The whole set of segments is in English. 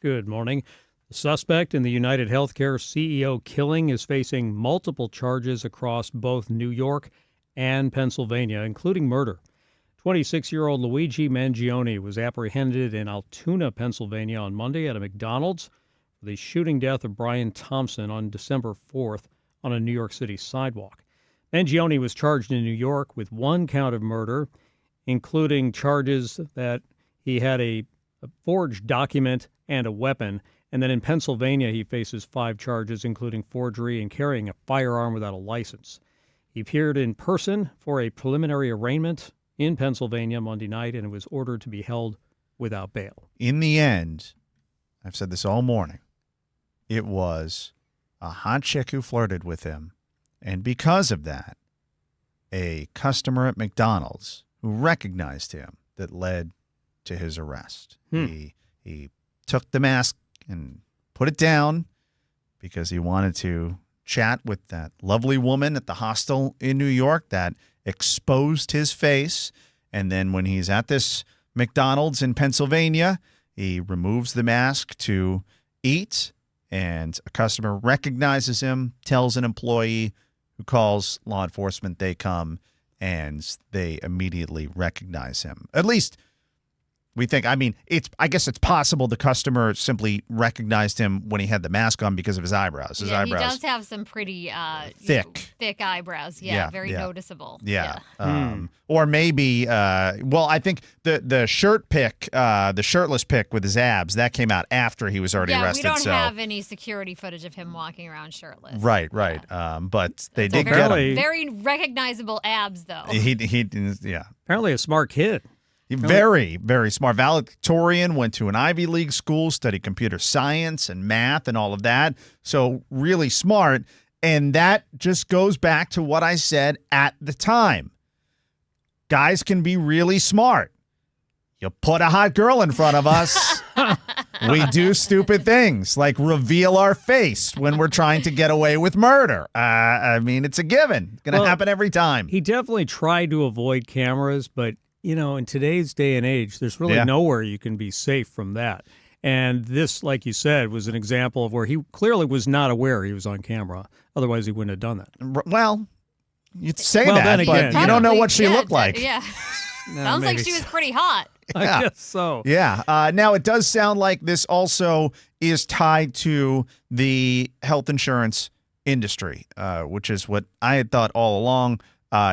Good morning. The suspect in the UnitedHealthcare CEO killing is facing multiple charges across both New York and Pennsylvania, including murder. 26-year-old Luigi Mangione was apprehended in Altoona, Pennsylvania on Monday at a McDonald's for the shooting death of Brian Thompson on December 4th on a New York City sidewalk. Mangione was charged in New York with one count of murder, including charges that he had a forged document and a weapon. And then in Pennsylvania, he faces 5 charges, including forgery and carrying a firearm without a license. He appeared in person for a preliminary arraignment in Pennsylvania Monday night and was ordered to be held without bail. In the end, I've said this all morning, it was a hot chick who flirted with him. And because of that, a customer at McDonald's who recognized him that led to his arrest. He took the mask and put it down because he wanted to chat with that lovely woman at the hostel in New York that exposed his face. And then when he's at this McDonald's in Pennsylvania, he removes the mask to eat, and a customer recognizes him, tells an employee who calls law enforcement. They come, and they immediately recognize him. At least we think. I mean, I guess it's possible the customer simply recognized him when he had the mask on because of his eyebrows. His eyebrows, he does have some pretty thick eyebrows. Yeah, very noticeable. Yeah. Or maybe, I think the shirt pic, the shirtless pic with his abs, that came out after he was already arrested. Yeah, we don't have any security footage of him walking around shirtless. Right. Yeah. But they did get him. Very recognizable abs, though. He Apparently a smart kid. Very, very smart. Valedictorian, went to an Ivy League school, studied computer science and math and all of that. So really smart. And that just goes back to what I said at the time. Guys can be really smart. You put a hot girl in front of us, we do stupid things like reveal our face when we're trying to get away with murder. I mean, it's a given. It's going to happen every time. He definitely tried to avoid cameras, but in today's day and age, there's really nowhere you can be safe from that. And this, like you said, was an example of where he clearly was not aware he was on camera. Otherwise, he wouldn't have done that. Well, you'd say that, but you don't know what she looked like. Yeah. Sounds like she was pretty hot. I guess so. Yeah. Now, it does sound like this also is tied to the health insurance industry, which is what I had thought all along.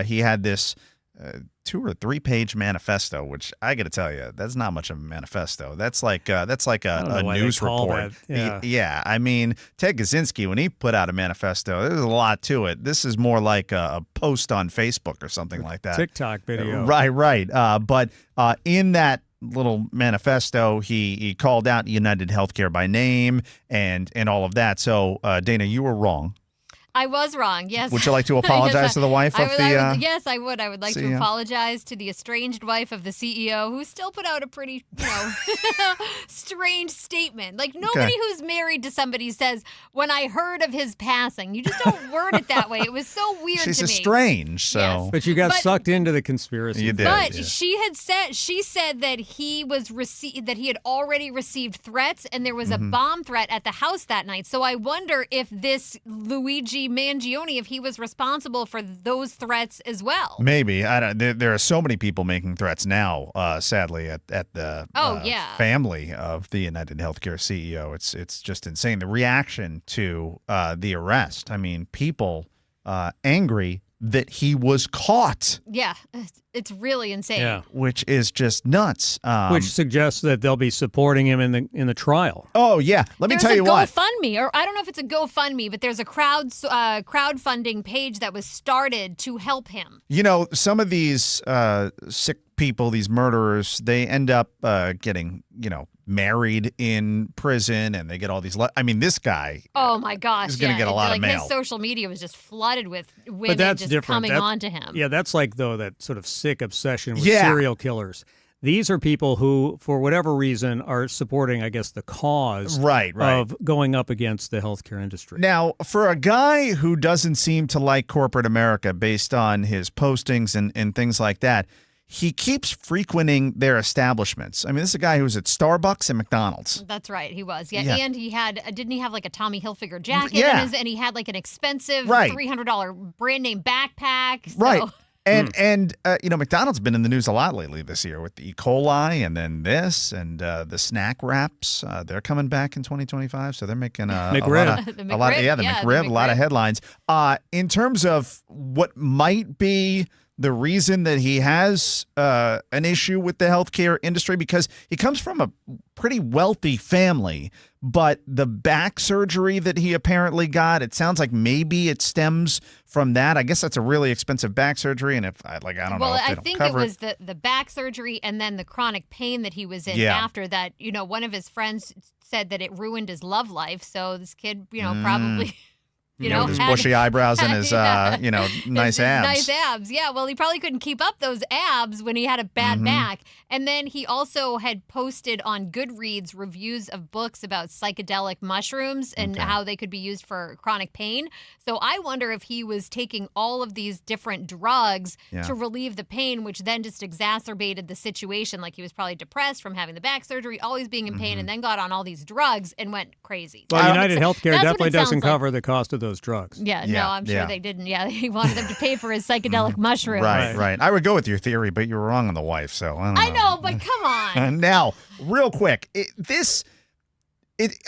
He had this 2 or 3 page manifesto, which I got to tell you, that's not much of a manifesto. That's like a news report. Yeah. I mean, Ted Kaczynski, when he put out a manifesto, there's a lot to it. This is more like a post on Facebook or something like that. TikTok video. Right. But in that little manifesto, he called out UnitedHealthcare by name and all of that. So, Dana, you were wrong. I was wrong, yes. Would you like to apologize to the wife of the Yes, I would. I would like to apologize to the estranged wife of the CEO, who still put out a pretty, strange statement. Like, nobody who's married to somebody says, when I heard of his passing. You just don't word it that way. It was so weird to me. She's estranged, so. Yes. But you got sucked into the conspiracy. You did. But she said that he had already received threats, and there was a bomb threat at the house that night. So I wonder if this Luigi Mangione, if he was responsible for those threats as well. Maybe. There are so many people making threats now, sadly, at the family of the UnitedHealthcare CEO. It's just insane. The reaction to the arrest. I mean, people angry that he was caught. Yeah, it's really insane. Yeah. Which is just nuts. Which suggests that they'll be supporting him in the trial. Oh, yeah. Let me tell you what. There's a GoFundMe, or I don't know if it's a GoFundMe, but there's a crowdfunding page that was started to help him. Some of these sick people, these murderers, they end up getting, married in prison, and they get all these. This guy. Oh my gosh! Is going to get a lot of mail. His social media was just flooded with women just coming on to him. Yeah, that's like that sort of sick obsession with serial killers. These are people who, for whatever reason, are supporting, I guess, the cause of going up against the healthcare industry. Now, for a guy who doesn't seem to like corporate America based on his postings and things like that, he keeps frequenting their establishments. I mean, this is a guy who was at Starbucks and McDonald's. That's right, he was. Yeah, Yeah. And he had, didn't he have like a Tommy Hilfiger jacket? Yeah. And he had like an expensive Right. $300 brand name backpack. So. Right. And McDonald's been in the news a lot lately this year with the E. coli and then this and the snack wraps. They're coming back in 2025, so they're making McRib. The a lot. McRib, Yeah, the McRib, a lot of headlines. In terms of what might be the reason that he has an issue with the healthcare industry, because he comes from a pretty wealthy family, but the back surgery that he apparently got, it sounds like maybe it stems from that. I guess that's a really expensive back surgery, and I don't know. Well, if they I don't think cover it was the back surgery and then the chronic pain that he was in after that. One of his friends said that it ruined his love life. So this kid, probably. with his bushy eyebrows and his, nice abs. Nice abs. Yeah, well, he probably couldn't keep up those abs when he had a bad back. And then he also had posted on Goodreads reviews of books about psychedelic mushrooms and how they could be used for chronic pain. So I wonder if he was taking all of these different drugs to relieve the pain, which then just exacerbated the situation. Like he was probably depressed from having the back surgery, always being in pain, and then got on all these drugs and went crazy. Well, UnitedHealthcare That's what definitely it sounds doesn't like. cover the cost of those drugs. Yeah, Yeah, no, I'm sure yeah. they didn't. Yeah, he wanted them to pay for his psychedelic mushrooms. Right. I would go with your theory, but you were wrong on the wife, so I don't know. I know, but come on. Now, real quick,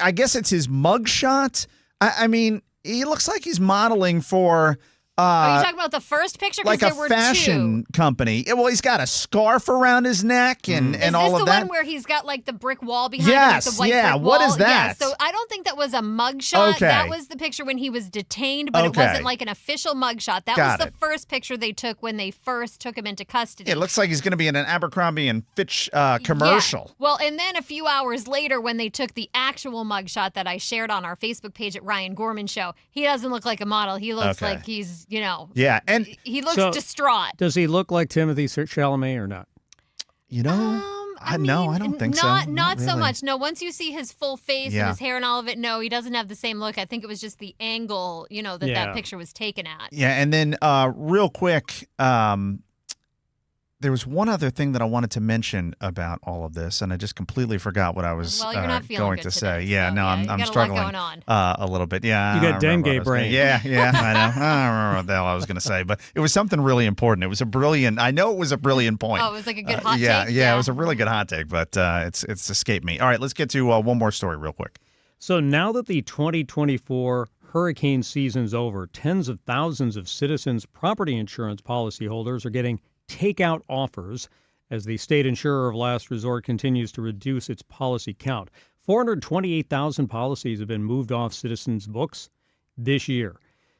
I guess it's his mugshot. I mean, he looks like he's modeling for Are you talking about the first picture? like there a were fashion company. Well, he's got a scarf around his neck and all of that. Is this the one where he's got like the brick wall behind him? Yes, Like the white yeah. brick What wall? is that? Yeah, so I don't think that was a mugshot. Okay. That was the picture when he was detained, but it Okay. wasn't like an official mugshot. That Got was it. the first picture they took when they first took him into custody. It looks like he's going to be in an Abercrombie and Fitch commercial. Yeah. Well, and then a few hours later, when they took the actual mugshot that I shared on our Facebook page at Ryan Gorman Show, he doesn't look like a model. He looks Okay. like he's, Yeah, and he looks So- distraught. Does he look like Timothy Chalamet or not? I don't think so. Not so really. much. No, once you see his full face Yeah. and his hair and all of it, no, he doesn't have the same look. I think it was just the angle, that Yeah. picture was taken at. Yeah, and then real quick, there was one other thing that I wanted to mention about all of this, and I just completely forgot what I was Well, you're not feeling going good to today, say. Yeah, so, no, you I'm got a lot struggling going on. A little bit. Yeah, You I got don't remember dengue what I was brain. gonna- Yeah, I know. I don't remember what the hell I was going to say, but it was something really important. It was a brilliant. I know it was a brilliant point. Oh, it was like a good hot yeah, take? Yeah, it was a really good hot take, but it's escaped me. All right, let's get to one more story real quick. So now that the 2024 hurricane season's over, tens of thousands of citizens' property insurance policyholders are getting takeout offers as the state insurer of last resort continues to reduce its policy count. 428,000 policies have been moved off citizens' books this year.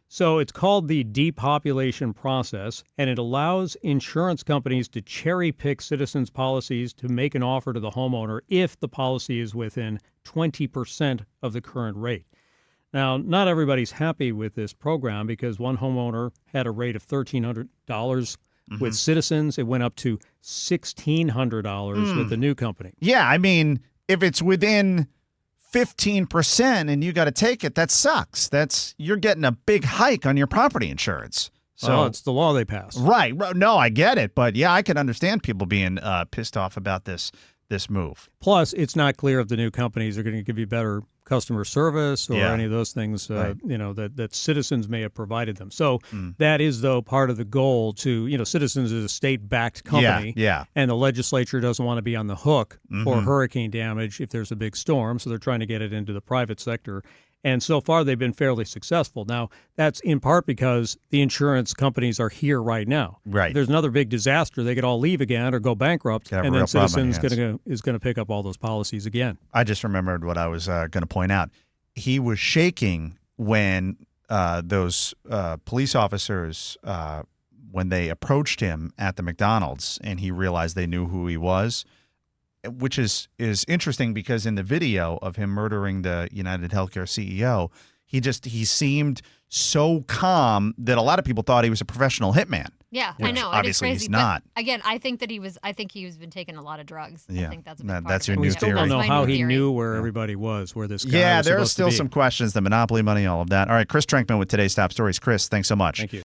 So it's called the depopulation process, and it allows insurance companies to cherry pick citizens' policies to make an offer to the homeowner if the policy is within 20% of the current rate. Now, not everybody's happy with this program because one homeowner had a rate of $1,300 with Citizens. It went up to $1,600 with the new company. Yeah, I mean, if it's within 15% and you got to take it, that sucks. You're getting a big hike on your property insurance. So it's the law they passed. Right. No, I get it. But yeah, I can understand people being pissed off about this move. Plus, it's not clear if the new companies are going to give you better customer service or any of those things, Right. that Citizens may have provided them. So that is, though, part of the goal to, Citizens is a state-backed company. Yeah. And the legislature doesn't want to be on the hook for hurricane damage if there's a big storm. So they're trying to get it into the private sector. And so far, they've been fairly successful. Now, that's in part because the insurance companies are here right now. Right. If there's another big disaster, they could all leave again or go bankrupt, Have a and real then problem on Citizens your is going to pick up all those policies again. I just remembered what I was going to point out. He was shaking when those police officers, when they approached him at the McDonald's and he realized they knew who he was, which is interesting because in the video of him murdering the UnitedHealthcare CEO, he seemed so calm that a lot of people thought he was a professional hitman. Yeah, I know. Obviously, it is crazy. he's not. But again, I think he's been taking a lot of drugs. Yeah. I think that's a big That- part that's of your it. new We Yeah, still theory. don't know that's my how new he theory. knew where everybody was, where this guy Yeah, was there are supposed to still be. some questions. The monopoly money, all of that. All right, Chris Trankman with today's top stories. Chris, thanks so much. Thank you.